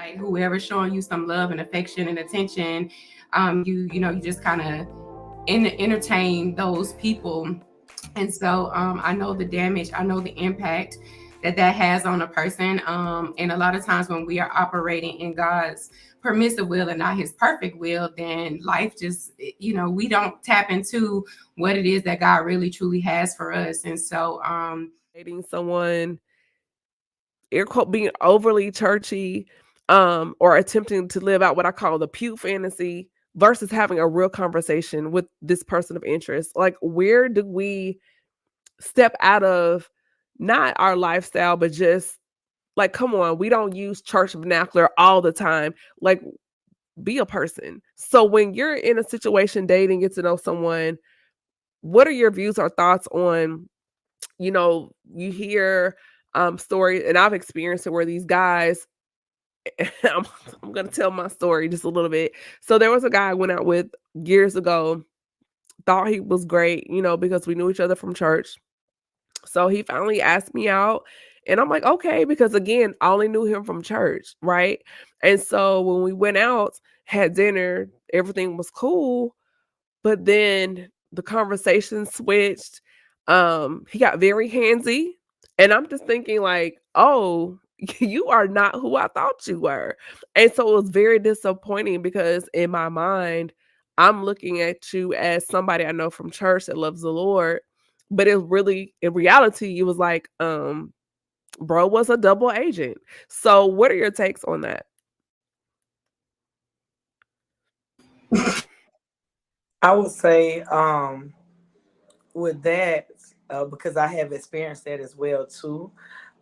like whoever's showing you some love and affection and attention, you just kind of entertain those people. And so I know the damage, I know the impact that has on a person. And a lot of times when we are operating in God's permissive will and not his perfect will, then life just, we don't tap into what it is that God really truly has for us. And so dating someone, air quote, being overly churchy, or attempting to live out what I call the pew fantasy versus having a real conversation with this person of interest. Like, where do we step out of not our lifestyle, but just like, come on, we don't use church vernacular all the time. Like, be a person. So when you're in a situation dating, get to know someone, what are your views or thoughts on, you hear stories, and I've experienced it where these guys, I'm going to tell my story just a little bit. So there was a guy I went out with years ago, thought he was great, because we knew each other from church. So he finally asked me out, and I'm like, okay, because again, I only knew him from church, right? And so when we went out, had dinner, everything was cool, but then the conversation switched. He got very handsy, and I'm just thinking like, oh, you are not who I thought you were. And so it was very disappointing because in my mind, I'm looking at you as somebody I know from church that loves the Lord. But it really, in reality, it was like, bro was a double agent. So what are your takes on that? I would say with that, because I have experienced that as well too,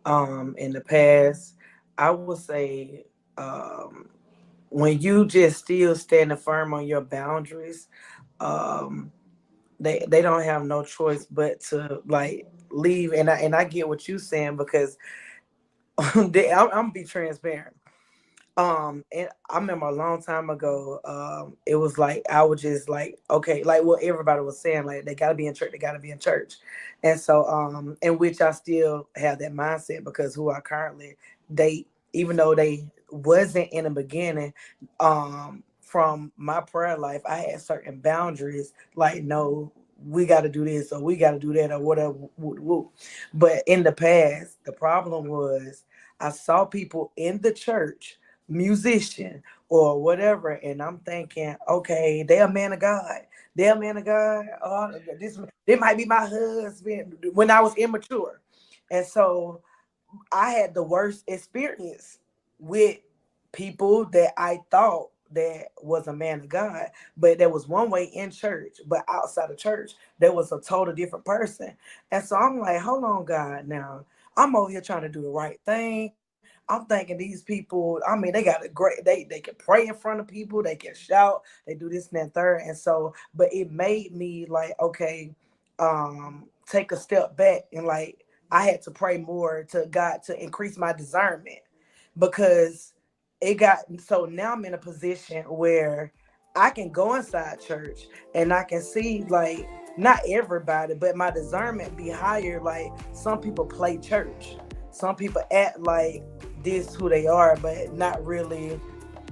in the past, I would say when you just still standing firm on your boundaries, um, they don't have no choice but to like leave. And I get what you're saying because I'm gonna be transparent. And I remember a long time ago, it was like I was just like, okay, like what everybody was saying, like they gotta be in church, they gotta be in church. And so in which I still have that mindset because who I currently date, even though they wasn't in the beginning, from my prayer life, I had certain boundaries, like no, we gotta do this or we gotta do that or whatever. But in the past, the problem was I saw people in the church, musician or whatever, and I'm thinking, okay, they're a man of God. They're a man of God. Oh, they might be my husband when I was immature. And so I had the worst experience with people that I thought that was a man of God, but there was one way in church, but outside of church, there was a total different person. And so I'm like, hold on, God, now I'm over here trying to do the right thing. I'm thinking these people, I mean, they got a great, they can pray in front of people, they can shout, they do this and that third. And so, but it made me like, okay, take a step back and like I had to pray more to God to increase my discernment because it got so now I'm in a position where I can go inside church and I can see like not everybody, but my discernment be higher. Like some people play church, some people act like this who they are, but not really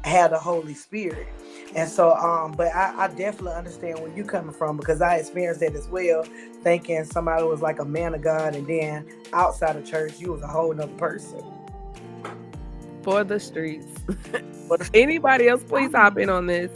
have the Holy Spirit. And so, but I definitely understand where you coming from because I experienced that as well, thinking somebody was like a man of God, and then outside of church, you was a whole nother person. For the streets. But Anybody else, please hop in on this.